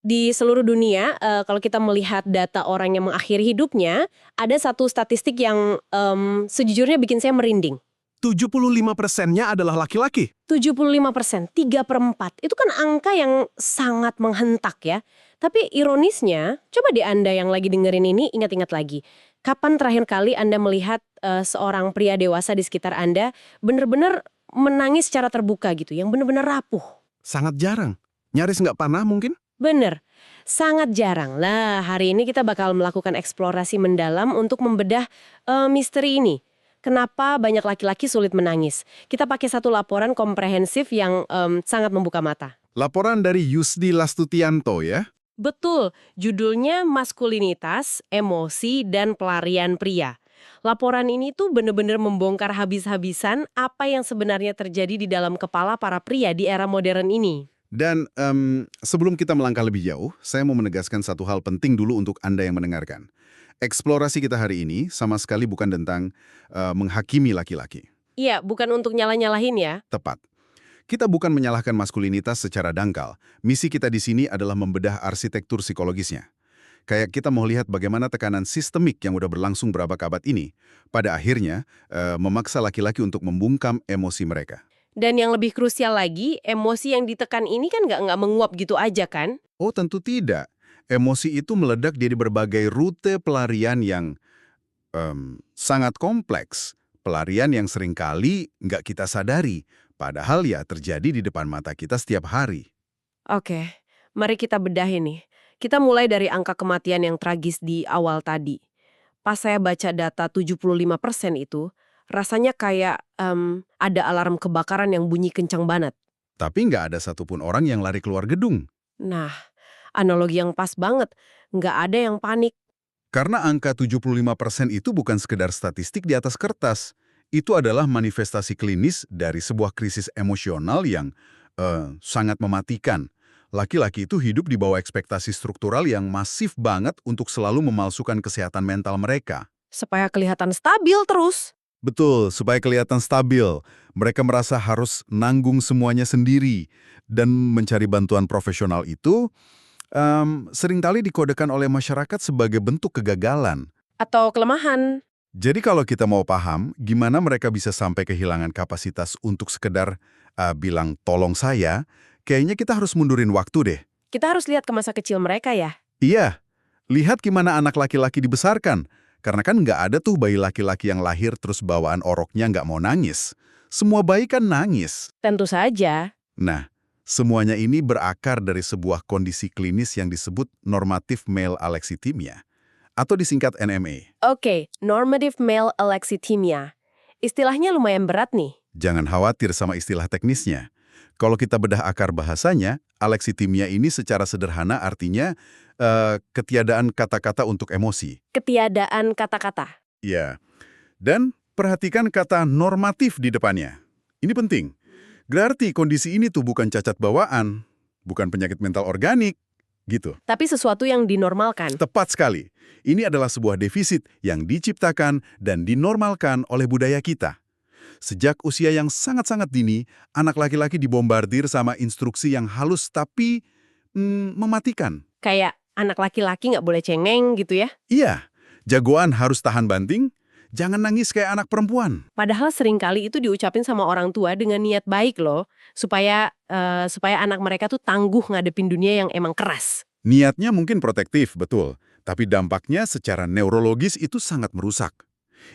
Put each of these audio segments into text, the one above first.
Di seluruh dunia, kalau kita melihat data orang yang mengakhiri hidupnya, ada satu statistik yang sejujurnya bikin saya merinding. 75%-nya adalah laki-laki. 75%, 3/4. Itu kan angka yang sangat menghentak ya. Tapi ironisnya, coba di Anda yang lagi dengerin ini ingat-ingat lagi. Kapan terakhir kali Anda melihat seorang pria dewasa di sekitar Anda benar-benar menangis secara terbuka gitu, yang benar-benar rapuh? Sangat jarang. Nyaris nggak pernah mungkin? Bener, sangat jarang. Lah, hari ini kita bakal melakukan eksplorasi mendalam untuk membedah misteri ini. Kenapa banyak laki-laki sulit menangis? Kita pakai satu laporan komprehensif yang sangat membuka mata. Laporan dari Yusdi Lastutianto ya. Betul, judulnya Maskulinitas, Emosi, dan Pelarian Pria. Laporan ini tuh bener-bener membongkar habis-habisan apa yang sebenarnya terjadi di dalam kepala para pria di era modern ini. Dan sebelum kita melangkah lebih jauh, saya mau menegaskan satu hal penting dulu untuk Anda yang mendengarkan. Eksplorasi kita hari ini sama sekali bukan tentang menghakimi laki-laki. Iya, bukan untuk nyalah-nyalahin ya. Tepat. Kita bukan menyalahkan maskulinitas secara dangkal. Misi kita di sini adalah membedah arsitektur psikologisnya. Kayak kita mau lihat bagaimana tekanan sistemik yang udah berlangsung berabad abad ini, pada akhirnya memaksa laki-laki untuk membungkam emosi mereka. Dan yang lebih krusial lagi, emosi yang ditekan ini kan nggak menguap gitu aja kan? Oh tentu tidak. Emosi itu meledak jadi berbagai rute pelarian yang sangat kompleks. Pelarian yang seringkali nggak kita sadari, padahal ya terjadi di depan mata kita setiap hari. Oke, mari kita bedah ini. Kita mulai dari angka kematian yang tragis di awal tadi. Pas saya baca data 75% itu, rasanya kayak ada alarm kebakaran yang bunyi kencang banget. Tapi nggak ada satupun orang yang lari keluar gedung. Nah, analogi yang pas banget. Nggak ada yang panik. Karena angka 75% itu bukan sekedar statistik di atas kertas. Itu adalah manifestasi klinis dari sebuah krisis emosional yang sangat mematikan. Laki-laki itu hidup di bawah ekspektasi struktural yang masif banget untuk selalu memalsukan kesehatan mental mereka. Supaya kelihatan stabil terus. Betul, supaya kelihatan stabil. Mereka merasa harus nanggung semuanya sendiri. Dan mencari bantuan profesional itu seringkali dikodekan oleh masyarakat sebagai bentuk kegagalan. Atau kelemahan. Jadi kalau kita mau paham gimana mereka bisa sampai kehilangan kapasitas untuk sekedar bilang tolong saya, kayaknya kita harus mundurin waktu deh. Kita harus lihat ke masa kecil mereka ya. Iya, lihat gimana anak laki-laki dibesarkan. Karena kan nggak ada tuh bayi laki-laki yang lahir terus bawaan oroknya nggak mau nangis. Semua bayi kan nangis. Tentu saja. Nah, semuanya ini berakar dari sebuah kondisi klinis yang disebut normative male alexithymia, atau disingkat NMA. Oke, normative male alexithymia. Istilahnya lumayan berat nih. Jangan khawatir sama istilah teknisnya. Kalau kita bedah akar bahasanya, alexithymia ini secara sederhana artinya ketiadaan kata-kata untuk emosi. Ketiadaan kata-kata. Ya, dan perhatikan kata normatif di depannya. Ini penting. Berarti kondisi ini tuh bukan cacat bawaan, bukan penyakit mental organik, gitu. Tapi sesuatu yang dinormalkan. Tepat sekali. Ini adalah sebuah defisit yang diciptakan dan dinormalkan oleh budaya kita. Sejak usia yang sangat-sangat dini, anak laki-laki dibombardir sama instruksi yang halus tapi mematikan. Kayak anak laki-laki nggak boleh cengeng gitu ya. Iya, jagoan harus tahan banting, jangan nangis kayak anak perempuan. Padahal seringkali itu diucapin sama orang tua dengan niat baik loh. Supaya anak mereka tuh tangguh ngadepin dunia yang emang keras. Niatnya mungkin protektif, betul. Tapi dampaknya secara neurologis itu sangat merusak.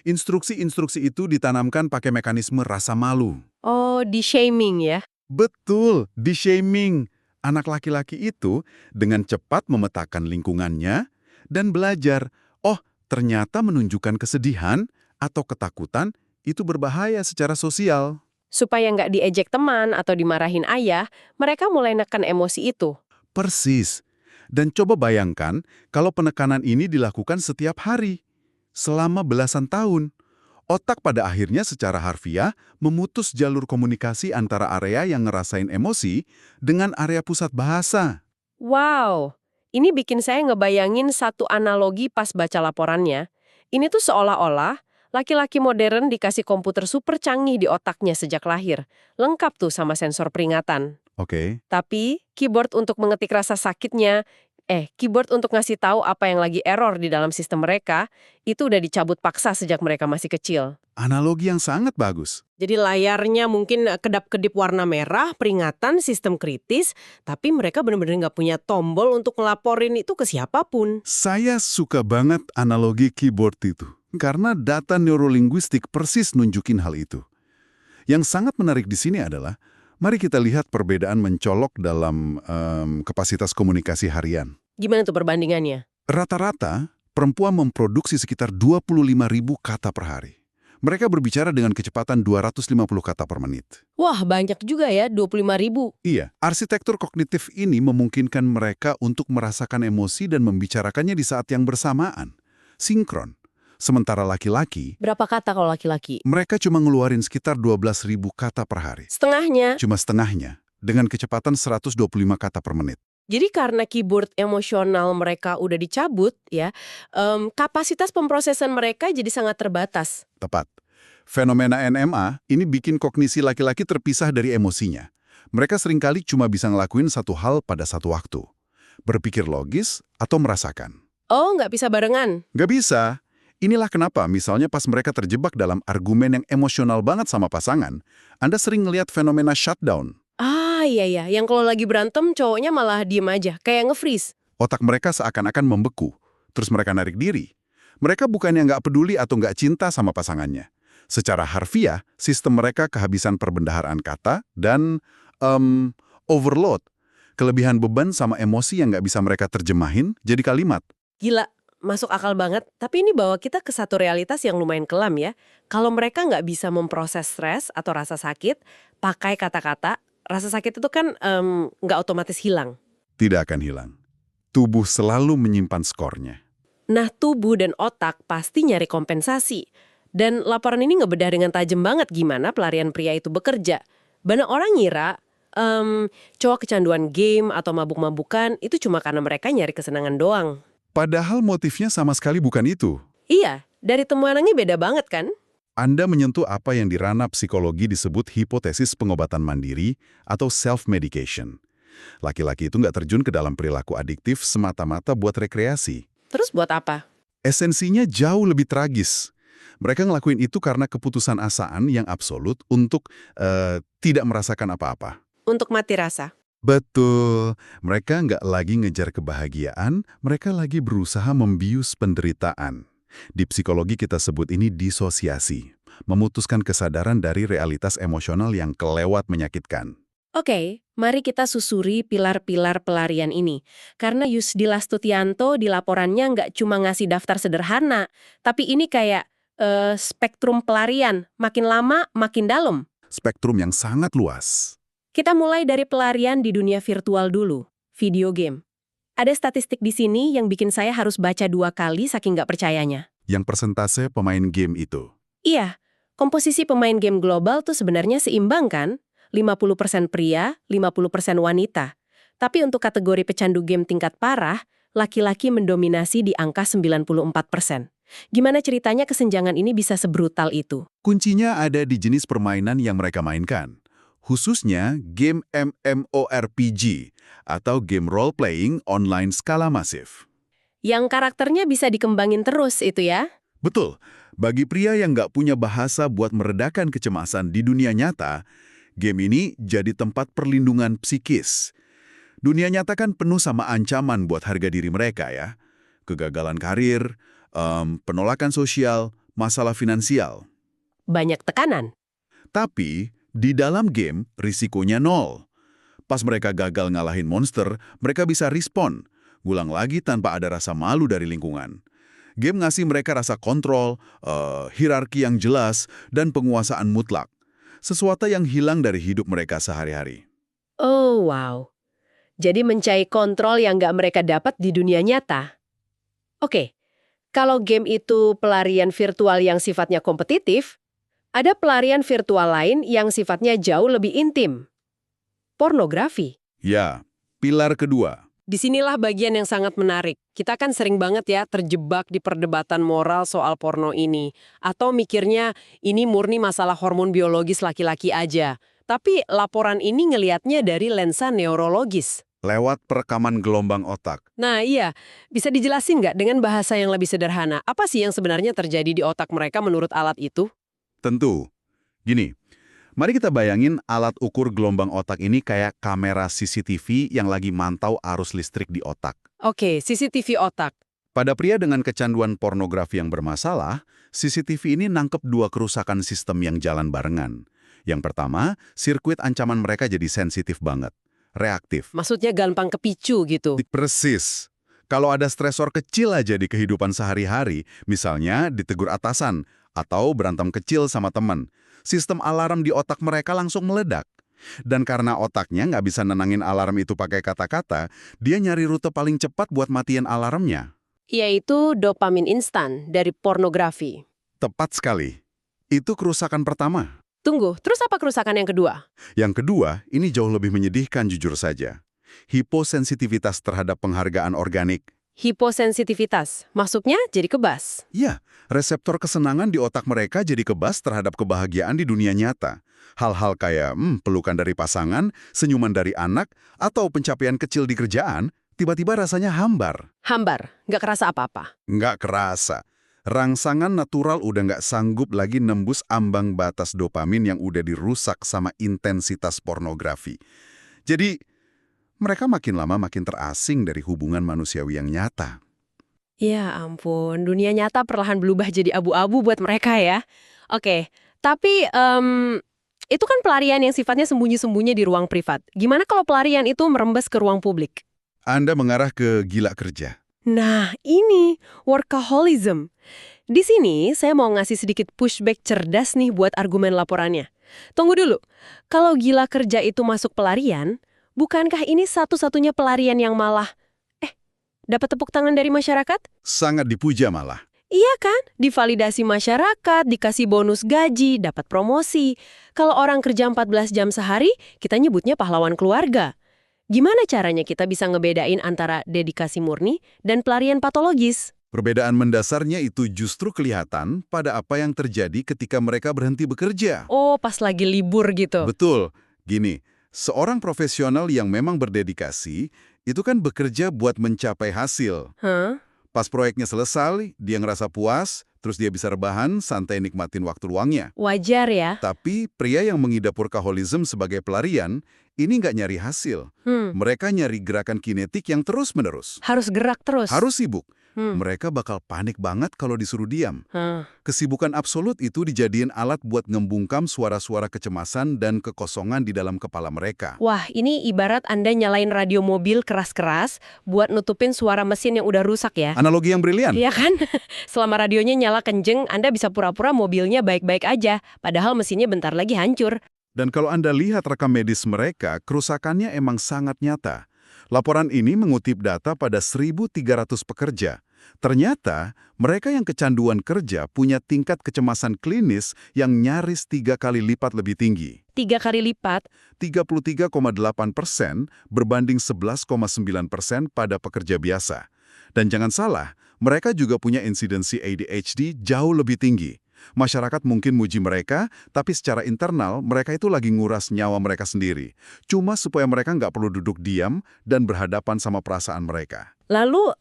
Instruksi-instruksi itu ditanamkan pakai mekanisme rasa malu. Oh, di-shaming ya. Betul, di-shaming. Anak laki-laki itu dengan cepat memetakan lingkungannya dan belajar, oh ternyata menunjukkan kesedihan atau ketakutan itu berbahaya secara sosial. Supaya nggak diejek teman atau dimarahin ayah, mereka mulai neken emosi itu. Persis. Dan coba bayangkan kalau penekanan ini dilakukan setiap hari, selama belasan tahun. Otak pada akhirnya secara harfiah memutus jalur komunikasi antara area yang ngerasain emosi dengan area pusat bahasa. Wow, ini bikin saya ngebayangin satu analogi pas baca laporannya. Ini tuh seolah-olah laki-laki modern dikasih komputer super canggih di otaknya sejak lahir. Lengkap tuh sama sensor peringatan. Oke. Tapi keyboard untuk mengetik rasa sakitnya, keyboard untuk ngasih tahu apa yang lagi error di dalam sistem mereka, itu udah dicabut paksa sejak mereka masih kecil. Analogi yang sangat bagus. Jadi layarnya mungkin kedap-kedip warna merah, peringatan sistem kritis, tapi mereka benar-benar nggak punya tombol untuk ngelaporin itu ke siapapun. Saya suka banget analogi keyboard itu. Karena data neurolinguistik persis nunjukin hal itu. Yang sangat menarik di sini adalah, mari kita lihat perbedaan mencolok dalam kapasitas komunikasi harian. Gimana tuh perbandingannya? Rata-rata, perempuan memproduksi sekitar 25.000 kata per hari. Mereka berbicara dengan kecepatan 250 kata per menit. Wah, banyak juga ya, 25.000. Iya, arsitektur kognitif ini memungkinkan mereka untuk merasakan emosi dan membicarakannya di saat yang bersamaan. Sinkron. Sementara laki-laki, Berapa kata kalau laki-laki? mereka cuma ngeluarin sekitar 12.000 kata per hari. Setengahnya. Cuma setengahnya, dengan kecepatan 125 kata per menit. Jadi karena keyboard emosional mereka udah dicabut, ya, kapasitas pemrosesan mereka jadi sangat terbatas. Tepat. Fenomena NMA ini bikin kognisi laki-laki terpisah dari emosinya. Mereka seringkali cuma bisa ngelakuin satu hal pada satu waktu. Berpikir logis atau merasakan. Oh, nggak bisa barengan. Nggak bisa. Inilah kenapa misalnya pas mereka terjebak dalam argumen yang emosional banget sama pasangan, Anda sering ngelihat fenomena shutdown. Iya, yang kalau lagi berantem cowoknya malah diem aja, kayak nge-freeze. Otak mereka seakan-akan membeku, terus mereka narik diri. Mereka bukannya nggak peduli atau nggak cinta sama pasangannya. Secara harfiah, sistem mereka kehabisan perbendaharaan kata dan overload. Kelebihan beban sama emosi yang nggak bisa mereka terjemahin jadi kalimat. Gila, masuk akal banget. Tapi ini bawa kita ke satu realitas yang lumayan kelam ya. Kalau mereka nggak bisa memproses stres atau rasa sakit, pakai kata-kata, rasa sakit itu kan nggak otomatis hilang. Tidak akan hilang. Tubuh selalu menyimpan skornya. Nah, tubuh dan otak pasti nyari kompensasi. Dan laporan ini ngebedah dengan tajam banget gimana pelarian pria itu bekerja. Banyak orang ngira cowok kecanduan game atau mabuk-mabukan itu cuma karena mereka nyari kesenangan doang. Padahal motifnya sama sekali bukan itu. Iya, dari temuannya beda banget kan? Anda menyentuh apa yang di ranah psikologi disebut hipotesis pengobatan mandiri atau self-medication. Laki-laki itu nggak terjun ke dalam perilaku adiktif semata-mata buat rekreasi. Terus buat apa? Esensinya jauh lebih tragis. Mereka ngelakuin itu karena keputusan asaan yang absolut untuk tidak merasakan apa-apa. Untuk mati rasa. Betul. Mereka nggak lagi ngejar kebahagiaan, mereka lagi berusaha membius penderitaan. Di psikologi kita sebut ini disosiasi, memutuskan kesadaran dari realitas emosional yang kelewat menyakitkan. Oke, mari kita susuri pilar-pilar pelarian ini. Karena Yusdil Astutianto di laporannya nggak cuma ngasih daftar sederhana, tapi ini kayak spektrum pelarian, makin lama makin dalam. Spektrum yang sangat luas. Kita mulai dari pelarian di dunia virtual dulu, video game. Ada statistik di sini yang bikin saya harus baca 2 kali saking nggak percayanya. Yang persentase pemain game itu. Iya, komposisi pemain game global tuh sebenarnya seimbang kan? 50% pria, 50% wanita. Tapi untuk kategori pecandu game tingkat parah, laki-laki mendominasi di angka 94%. Gimana ceritanya kesenjangan ini bisa sebrutal itu? Kuncinya ada di jenis permainan yang mereka mainkan. Khususnya game MMORPG atau game role-playing online skala masif. Yang karakternya bisa dikembangin terus itu ya? Betul, bagi pria yang nggak punya bahasa buat meredakan kecemasan di dunia nyata, game ini jadi tempat perlindungan psikis. Dunia nyata kan penuh sama ancaman buat harga diri mereka ya. Kegagalan karir, penolakan sosial, masalah finansial. Banyak tekanan. Tapi di dalam game, risikonya nol. Pas mereka gagal ngalahin monster, mereka bisa respon, ngulang lagi tanpa ada rasa malu dari lingkungan. Game ngasih mereka rasa kontrol, hierarki yang jelas, dan penguasaan mutlak. Sesuatu yang hilang dari hidup mereka sehari-hari. Oh, wow. Jadi mencari kontrol yang nggak mereka dapat di dunia nyata. Oke, kalau game itu pelarian virtual yang sifatnya kompetitif, ada pelarian virtual lain yang sifatnya jauh lebih intim. Pornografi. Ya, pilar kedua. Disinilah bagian yang sangat menarik. Kita kan sering banget ya terjebak di perdebatan moral soal porno ini. Atau mikirnya ini murni masalah hormon biologis laki-laki aja. Tapi laporan ini ngelihatnya dari lensa neurologis. Lewat perekaman gelombang otak. Nah iya, bisa dijelasin nggak dengan bahasa yang lebih sederhana? Apa sih yang sebenarnya terjadi di otak mereka menurut alat itu? Tentu. Gini, mari kita bayangin alat ukur gelombang otak ini kayak kamera CCTV yang lagi mantau arus listrik di otak. Oke, CCTV otak. Pada pria dengan kecanduan pornografi yang bermasalah, CCTV ini nangkep dua kerusakan sistem yang jalan barengan. Yang pertama, sirkuit ancaman mereka jadi sensitif banget, reaktif. Maksudnya gampang kepicu gitu. Persis. Kalau ada stresor kecil aja di kehidupan sehari-hari, misalnya ditegur atasan atau berantem kecil sama teman, sistem alarm di otak mereka langsung meledak. Dan karena otaknya nggak bisa nenangin alarm itu pakai kata-kata, dia nyari rute paling cepat buat matiin alarmnya. Yaitu dopamin instan dari pornografi. Tepat sekali. Itu kerusakan pertama. Tunggu, terus apa kerusakan yang kedua? Yang kedua, ini jauh lebih menyedihkan jujur saja. Hiposensitivitas terhadap penghargaan organik. Hiposensitivitas, masuknya jadi kebas. Ya, reseptor kesenangan di otak mereka jadi kebas terhadap kebahagiaan di dunia nyata. Hal-hal kayak pelukan dari pasangan, senyuman dari anak, atau pencapaian kecil di kerjaan, tiba-tiba rasanya hambar. Hambar, nggak kerasa apa-apa. Nggak kerasa. Rangsangan natural udah nggak sanggup lagi nembus ambang batas dopamin yang udah dirusak sama intensitas pornografi. Jadi, mereka makin lama makin terasing dari hubungan manusiawi yang nyata. Ya ampun, dunia nyata perlahan berubah jadi abu-abu buat mereka ya. Oke, tapi itu kan pelarian yang sifatnya sembunyi-sembunyi di ruang privat. Gimana kalau pelarian itu merembes ke ruang publik? Anda mengarah ke gila kerja. Nah, ini workaholism. Di sini saya mau ngasih sedikit pushback cerdas nih buat argumen laporannya. Tunggu dulu, kalau gila kerja itu masuk pelarian, bukankah ini satu-satunya pelarian yang malah, dapat tepuk tangan dari masyarakat? Sangat dipuja malah. Iya kan? Divalidasi masyarakat, dikasih bonus gaji, dapat promosi. Kalau orang kerja 14 jam sehari, kita nyebutnya pahlawan keluarga. Gimana caranya kita bisa ngebedain antara dedikasi murni dan pelarian patologis? Perbedaan mendasarnya itu justru kelihatan pada apa yang terjadi ketika mereka berhenti bekerja. Oh, pas lagi libur gitu. Betul. Gini, seorang profesional yang memang berdedikasi, itu kan bekerja buat mencapai hasil. Hah? Pas proyeknya selesai, dia ngerasa puas, terus dia bisa rebahan, santai nikmatin waktu luangnya. Wajar ya. Tapi pria yang mengidap workaholism sebagai pelarian, ini nggak nyari hasil. Mereka nyari gerakan kinetik yang terus-menerus. Harus gerak terus. Harus sibuk. Mereka bakal panik banget kalau disuruh diam. Kesibukan absolut itu dijadiin alat buat ngembungkam suara-suara kecemasan dan kekosongan di dalam kepala mereka. Wah, ini ibarat Anda nyalain radio mobil keras-keras buat nutupin suara mesin yang udah rusak ya. Analogi yang brilian. Iya kan? Selama radionya nyala kenceng, Anda bisa pura-pura mobilnya baik-baik aja, padahal mesinnya bentar lagi hancur. Dan kalau Anda lihat rekam medis mereka, kerusakannya emang sangat nyata. Laporan ini mengutip data pada 1.300 pekerja. Ternyata, mereka yang kecanduan kerja punya tingkat kecemasan klinis yang nyaris 3 kali lipat lebih tinggi. 3 kali lipat? 33,8% berbanding 11,9% pada pekerja biasa. Dan jangan salah, mereka juga punya insidensi ADHD jauh lebih tinggi. Masyarakat mungkin muji mereka, tapi secara internal mereka itu lagi nguras nyawa mereka sendiri. Cuma supaya mereka nggak perlu duduk diam dan berhadapan sama perasaan mereka. Lalu,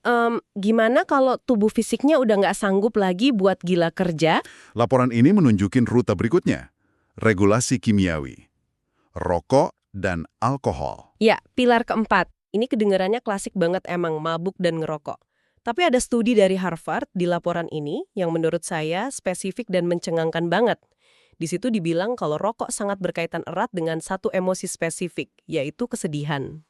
gimana kalau tubuh fisiknya udah nggak sanggup lagi buat gila kerja? Laporan ini menunjukin rute berikutnya. Regulasi kimiawi, rokok, dan alkohol. Ya, pilar keempat. Ini kedengarannya klasik banget emang, mabuk dan ngerokok. Tapi ada studi dari Harvard di laporan ini yang menurut saya spesifik dan mencengangkan banget. Di situ dibilang kalau rokok sangat berkaitan erat dengan satu emosi spesifik, yaitu kesedihan.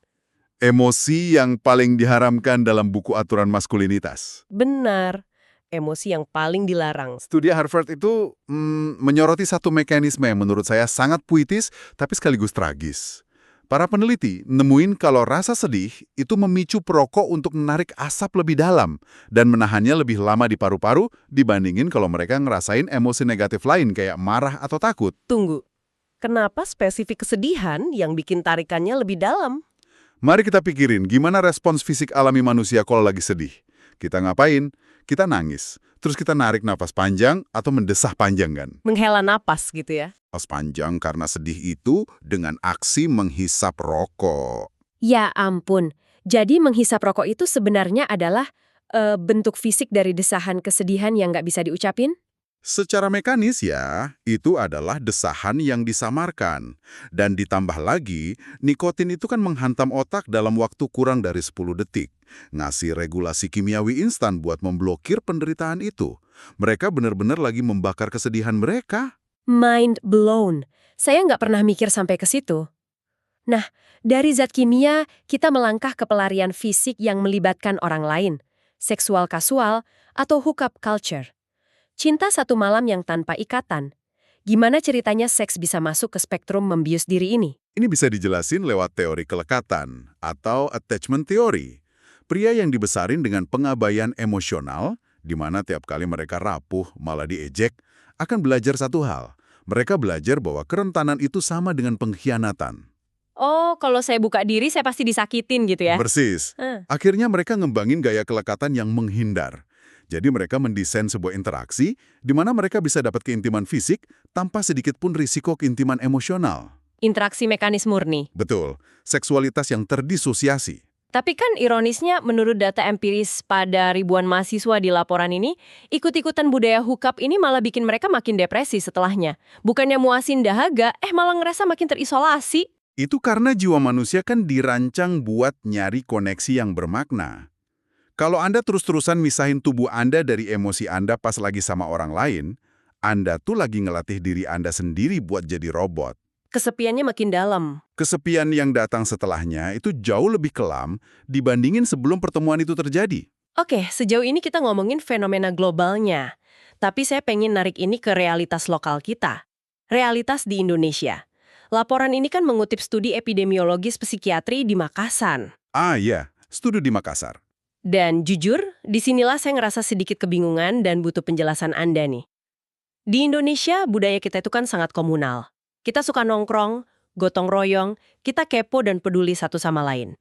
Emosi yang paling diharamkan dalam buku aturan maskulinitas. Benar, emosi yang paling dilarang. Studi Harvard itu menyoroti satu mekanisme yang menurut saya sangat puitis tapi sekaligus tragis. Para peneliti nemuin kalau rasa sedih itu memicu perokok untuk menarik asap lebih dalam dan menahannya lebih lama di paru-paru dibandingin kalau mereka ngerasain emosi negatif lain kayak marah atau takut. Tunggu, kenapa spesifik kesedihan yang bikin tarikannya lebih dalam? Mari kita pikirin gimana respons fisik alami manusia kalau lagi sedih. Kita ngapain? Kita nangis. Terus kita narik napas panjang atau mendesah panjang kan? Menghela napas gitu ya? Sepanjang karena sedih itu dengan aksi menghisap rokok. Ya ampun, jadi menghisap rokok itu sebenarnya adalah bentuk fisik dari desahan kesedihan yang nggak bisa diucapin? Secara mekanis ya, itu adalah desahan yang disamarkan. Dan ditambah lagi, nikotin itu kan menghantam otak dalam waktu kurang dari 10 detik. Ngasih regulasi kimiawi instan buat memblokir penderitaan itu. Mereka benar-benar lagi membakar kesedihan mereka. Mind blown. Saya nggak pernah mikir sampai ke situ. Nah, dari zat kimia, kita melangkah ke pelarian fisik yang melibatkan orang lain, seksual kasual, atau hookup culture. Cinta satu malam yang tanpa ikatan. Gimana ceritanya seks bisa masuk ke spektrum membius diri ini? Ini bisa dijelasin lewat teori kelekatan atau attachment theory. Pria yang dibesarin dengan pengabaian emosional, di mana tiap kali mereka rapuh malah diejek, akan belajar satu hal. Mereka belajar bahwa kerentanan itu sama dengan pengkhianatan. Oh, kalau saya buka diri, saya pasti disakitin gitu ya? Persis. Akhirnya mereka ngembangin gaya kelekatan yang menghindar. Jadi mereka mendesain sebuah interaksi di mana mereka bisa dapat keintiman fisik tanpa sedikit pun risiko keintiman emosional. Interaksi mekanis murni. Betul, seksualitas yang terdisosiasi. Tapi kan ironisnya menurut data empiris pada ribuan mahasiswa di laporan ini, ikut-ikutan budaya hookup ini malah bikin mereka makin depresi setelahnya. Bukannya muasin dahaga, malah ngerasa makin terisolasi. Itu karena jiwa manusia kan dirancang buat nyari koneksi yang bermakna. Kalau Anda terus-terusan misahin tubuh Anda dari emosi Anda pas lagi sama orang lain, Anda tuh lagi ngelatih diri Anda sendiri buat jadi robot. Kesepiannya makin dalam. Kesepian yang datang setelahnya itu jauh lebih kelam dibandingin sebelum pertemuan itu terjadi. Oke, sejauh ini kita ngomongin fenomena globalnya. Tapi saya pengen narik ini ke realitas lokal kita. Realitas di Indonesia. Laporan ini kan mengutip studi epidemiologis psikiatri di Makassar. Ah iya, studi di Makassar. Dan jujur, disinilah saya ngerasa sedikit kebingungan dan butuh penjelasan Anda nih. Di Indonesia, budaya kita itu kan sangat komunal. Kita suka nongkrong, gotong royong, kita kepo dan peduli satu sama lain.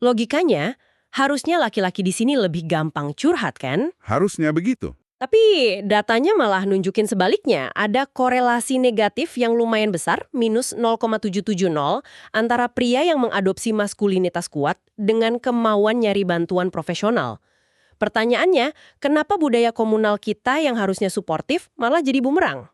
Logikanya, harusnya laki-laki di sini lebih gampang curhat kan? Harusnya begitu. Tapi datanya malah nunjukin sebaliknya, ada korelasi negatif yang lumayan besar, minus 0,770, antara pria yang mengadopsi maskulinitas kuat dengan kemauan nyari bantuan profesional. Pertanyaannya, kenapa budaya komunal kita yang harusnya suportif malah jadi bumerang?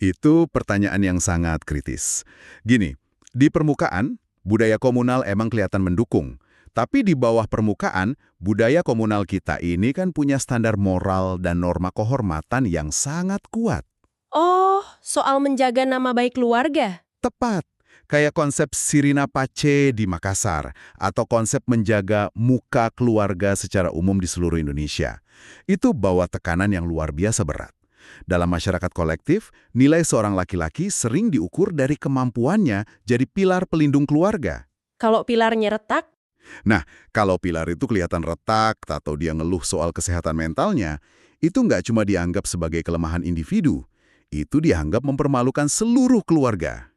Itu pertanyaan yang sangat kritis. Gini, di permukaan, budaya komunal emang kelihatan mendukung. Tapi di bawah permukaan, budaya komunal kita ini kan punya standar moral dan norma kehormatan yang sangat kuat. Oh, soal menjaga nama baik keluarga. Tepat. Kayak konsep Sirina Pace di Makassar, atau konsep menjaga muka keluarga secara umum di seluruh Indonesia. Itu bawa tekanan yang luar biasa berat. Dalam masyarakat kolektif, nilai seorang laki-laki sering diukur dari kemampuannya jadi pilar pelindung keluarga. Kalau pilarnya retak, Nah, kalau pilar itu kelihatan retak atau dia ngeluh soal kesehatan mentalnya, itu nggak cuma dianggap sebagai kelemahan individu, itu dianggap mempermalukan seluruh keluarga.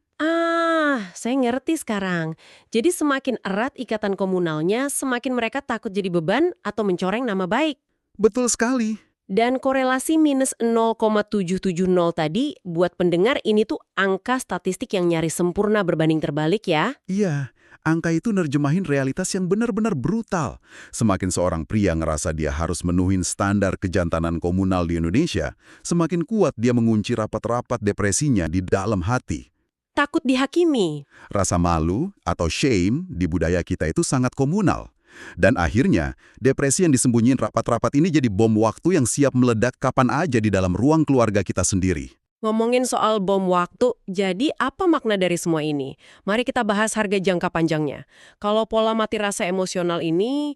saya ngerti sekarang. Jadi semakin erat ikatan komunalnya, semakin mereka takut jadi beban atau mencoreng nama baik. Betul sekali. Dan korelasi minus 0,770 tadi, buat pendengar ini tuh angka statistik yang nyaris sempurna berbanding terbalik ya. Iya, angka itu nerjemahin realitas yang benar-benar brutal. Semakin seorang pria ngerasa dia harus menuhin standar kejantanan komunal di Indonesia, semakin kuat dia mengunci rapat-rapat depresinya di dalam hati. Takut dihakimi. Rasa malu atau shame di budaya kita itu sangat komunal. Dan akhirnya, depresi yang disembunyiin rapat-rapat ini jadi bom waktu yang siap meledak kapan aja di dalam ruang keluarga kita sendiri. Ngomongin soal bom waktu, jadi apa makna dari semua ini? Mari kita bahas harga jangka panjangnya. Kalau pola mati rasa emosional ini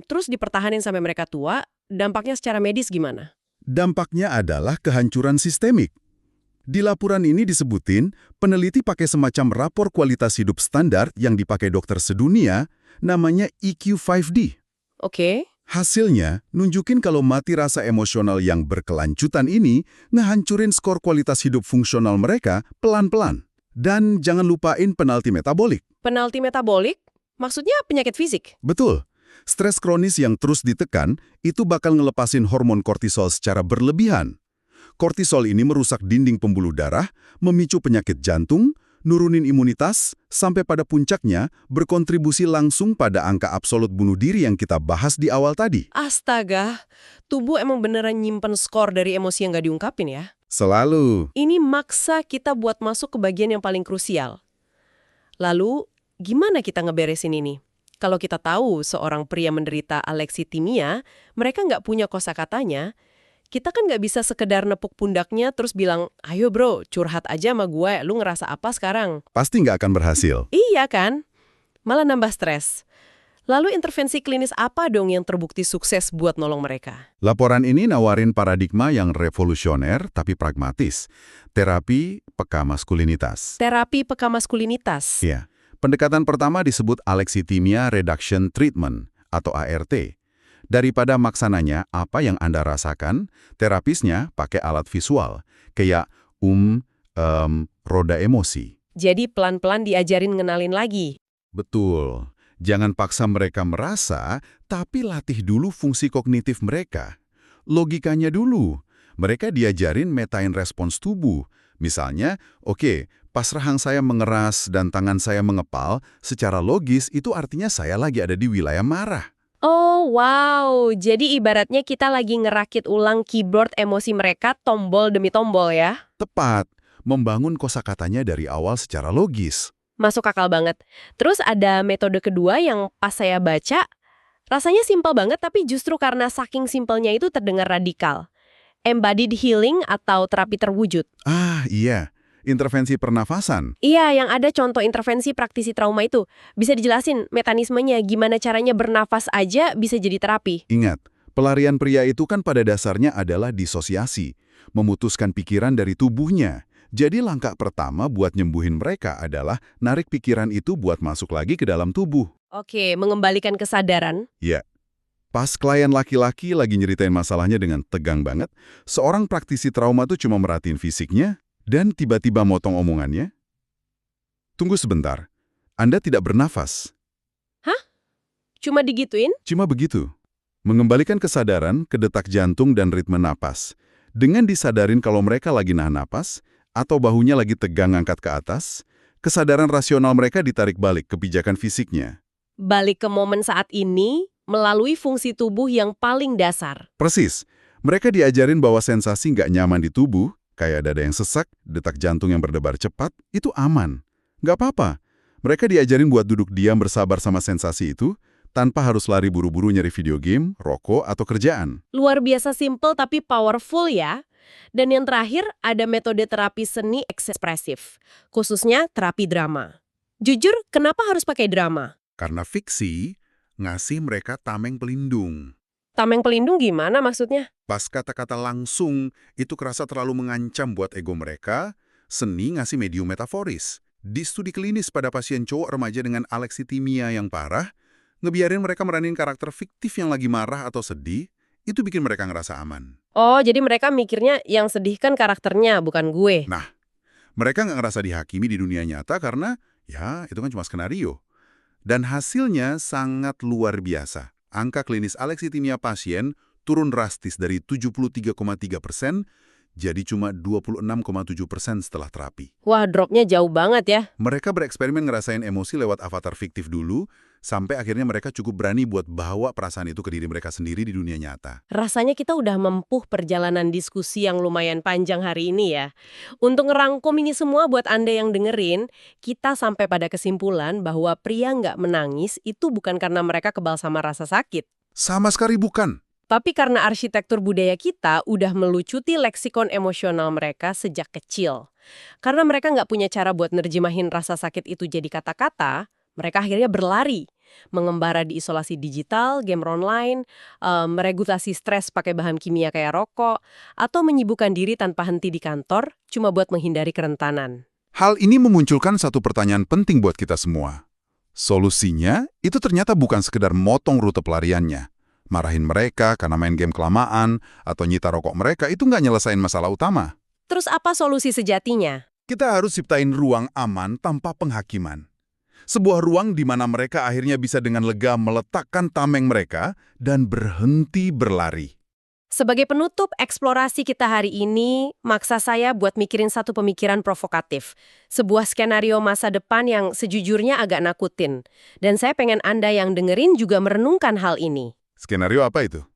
terus dipertahanin sampai mereka tua, dampaknya secara medis gimana? Dampaknya adalah kehancuran sistemik. Di laporan ini disebutin, peneliti pakai semacam rapor kualitas hidup standar yang dipakai dokter sedunia, namanya EQ5D. Oke. Hasilnya, nunjukin kalau mati rasa emosional yang berkelanjutan ini ngehancurin skor kualitas hidup fungsional mereka pelan-pelan. Dan jangan lupain penalti metabolik. Penalti metabolik? Maksudnya penyakit fisik? Betul. Stres kronis yang terus ditekan, itu bakal ngelepasin hormon kortisol secara berlebihan. Kortisol ini merusak dinding pembuluh darah, memicu penyakit jantung, nurunin imunitas, sampai pada puncaknya berkontribusi langsung pada angka absolut bunuh diri yang kita bahas di awal tadi. Astaga, tubuh emang beneran nyimpen skor dari emosi yang nggak diungkapin ya. Selalu. Ini maksa kita buat masuk ke bagian yang paling krusial. Lalu, gimana kita ngeberesin ini? Kalau kita tahu seorang pria menderita alexitimia, mereka nggak punya kosakatanya, kita kan nggak bisa sekedar nepuk pundaknya terus bilang, ayo bro, curhat aja sama gue, lu ngerasa apa sekarang? Pasti nggak akan berhasil. Iya kan? Malah nambah stres. Lalu intervensi klinis apa dong yang terbukti sukses buat nolong mereka? Laporan ini nawarin paradigma yang revolusioner tapi pragmatis. Terapi peka maskulinitas. Terapi peka maskulinitas. Ya, pendekatan pertama disebut Alexitimia Reduction Treatment atau ART. Daripada maksananya apa yang Anda rasakan, terapisnya pakai alat visual, kayak roda emosi. Jadi pelan-pelan diajarin ngenalin lagi. Betul. Jangan paksa mereka merasa, tapi latih dulu fungsi kognitif mereka. Logikanya dulu. Mereka diajarin metain respons tubuh. Misalnya, oke, pas rahang saya mengeras dan tangan saya mengepal, secara logis itu artinya saya lagi ada di wilayah marah. Oh wow, jadi ibaratnya kita lagi ngerakit ulang keyboard emosi mereka tombol demi tombol ya? Tepat, membangun kosakatanya dari awal secara logis. Masuk akal banget. Terus ada metode kedua yang pas saya baca, rasanya simpel banget tapi justru karena saking simpelnya itu terdengar radikal. Embodied healing atau terapi terwujud. Ah, iya. Intervensi pernafasan. Iya, yang ada contoh intervensi praktisi trauma itu. Bisa dijelasin mekanismenya, gimana caranya bernafas aja bisa jadi terapi. Ingat, pelarian pria itu kan pada dasarnya adalah disosiasi, memutuskan pikiran dari tubuhnya. Jadi langkah pertama buat nyembuhin mereka adalah narik pikiran itu buat masuk lagi ke dalam tubuh. Oke, mengembalikan kesadaran. Ya. Pas klien laki-laki lagi nyeritain masalahnya dengan tegang banget, seorang praktisi trauma tuh cuma merhatiin fisiknya, dan tiba-tiba motong omongannya. Tunggu sebentar, Anda tidak bernafas. Hah? Cuma digituin? Cuma begitu. Mengembalikan kesadaran ke detak jantung dan ritme napas. Dengan disadarin kalau mereka lagi nahan napas, atau bahunya lagi tegang angkat ke atas, kesadaran rasional mereka ditarik balik ke pijakan fisiknya. Balik ke momen saat ini melalui fungsi tubuh yang paling dasar. Persis. Mereka diajarin bahwa sensasi nggak nyaman di tubuh, kayak dada yang sesak, detak jantung yang berdebar cepat, itu aman. Nggak apa-apa. Mereka diajarin buat duduk diam bersabar sama sensasi itu, tanpa harus lari buru-buru nyari video game, rokok, atau kerjaan. Luar biasa simple tapi powerful ya. Dan yang terakhir ada metode terapi seni ekspresif, khususnya terapi drama. Jujur, kenapa harus pakai drama? Karena fiksi ngasih mereka tameng pelindung. Tameng pelindung gimana maksudnya? Pas kata-kata langsung, itu kerasa terlalu mengancam buat ego mereka, seni ngasih medium metaforis. Di studi klinis pada pasien cowok remaja dengan alexitimia yang parah, ngebiarin mereka meranin karakter fiktif yang lagi marah atau sedih, itu bikin mereka ngerasa aman. Oh, jadi mereka mikirnya yang sedih kan karakternya, bukan gue. Nah, mereka nggak ngerasa dihakimi di dunia nyata karena, ya, itu kan cuma skenario. Dan hasilnya sangat luar biasa. Angka klinis alexitimia pasien turun drastis dari 73,3% jadi cuma 26,7% setelah terapi. Wah, dropnya jauh banget ya. Mereka bereksperimen ngerasain emosi lewat avatar fiktif dulu, sampai akhirnya mereka cukup berani buat bawa perasaan itu ke diri mereka sendiri di dunia nyata. Rasanya kita udah mempuh perjalanan diskusi yang lumayan panjang hari ini ya. Untuk ngerangkum ini semua buat Anda yang dengerin, kita sampai pada kesimpulan bahwa pria nggak menangis itu bukan karena mereka kebal sama rasa sakit. Sama sekali bukan. Tapi karena arsitektur budaya kita udah melucuti leksikon emosional mereka sejak kecil. Karena mereka nggak punya cara buat nerjemahin rasa sakit itu jadi kata-kata, mereka akhirnya berlari. Mengembara di isolasi digital, game online, meregulasi stres pakai bahan kimia kayak rokok, atau menyibukkan diri tanpa henti di kantor, cuma buat menghindari kerentanan. Hal ini memunculkan satu pertanyaan penting buat kita semua. Solusinya, itu ternyata bukan sekedar motong rute pelariannya. Marahin mereka karena main game kelamaan, atau nyita rokok mereka itu nggak nyelesain masalah utama. Terus apa solusi sejatinya? Kita harus ciptain ruang aman tanpa penghakiman. Sebuah ruang di mana mereka akhirnya bisa dengan lega meletakkan tameng mereka dan berhenti berlari. Sebagai penutup eksplorasi kita hari ini, maksa saya buat mikirin satu pemikiran provokatif. Sebuah skenario masa depan yang sejujurnya agak nakutin. Dan saya pengen Anda yang dengerin juga merenungkan hal ini. Skenario apa itu?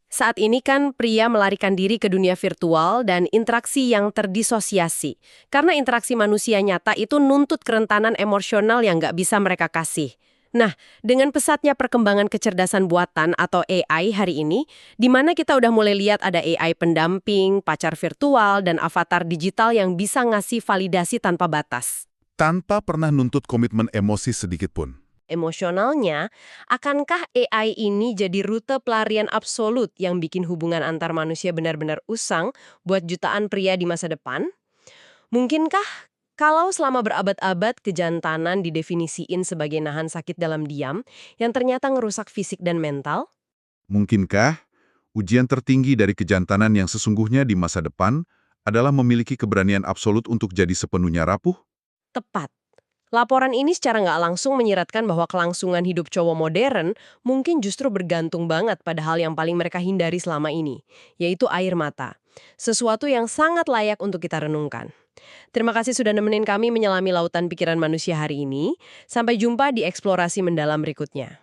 Saat ini kan pria melarikan diri ke dunia virtual dan interaksi yang terdisosiasi. Karena interaksi manusia nyata itu nuntut kerentanan emosional yang nggak bisa mereka kasih. Nah, dengan pesatnya perkembangan kecerdasan buatan atau AI hari ini, di mana kita udah mulai lihat ada AI pendamping, pacar virtual, dan avatar digital yang bisa ngasih validasi tanpa batas. Tanpa pernah nuntut komitmen emosi sedikit pun. Emosionalnya, akankah AI ini jadi rute pelarian absolut yang bikin hubungan antar manusia benar-benar usang buat jutaan pria di masa depan? Mungkinkah kalau selama berabad-abad kejantanan didefinisiin sebagai nahan sakit dalam diam yang ternyata ngerusak fisik dan mental? Mungkinkah ujian tertinggi dari kejantanan yang sesungguhnya di masa depan adalah memiliki keberanian absolut untuk jadi sepenuhnya rapuh? Tepat. Laporan ini secara nggak langsung menyiratkan bahwa kelangsungan hidup cowok modern mungkin justru bergantung banget pada hal yang paling mereka hindari selama ini, yaitu air mata. Sesuatu yang sangat layak untuk kita renungkan. Terima kasih sudah nemenin kami menyelami lautan pikiran manusia hari ini. Sampai jumpa di eksplorasi mendalam berikutnya.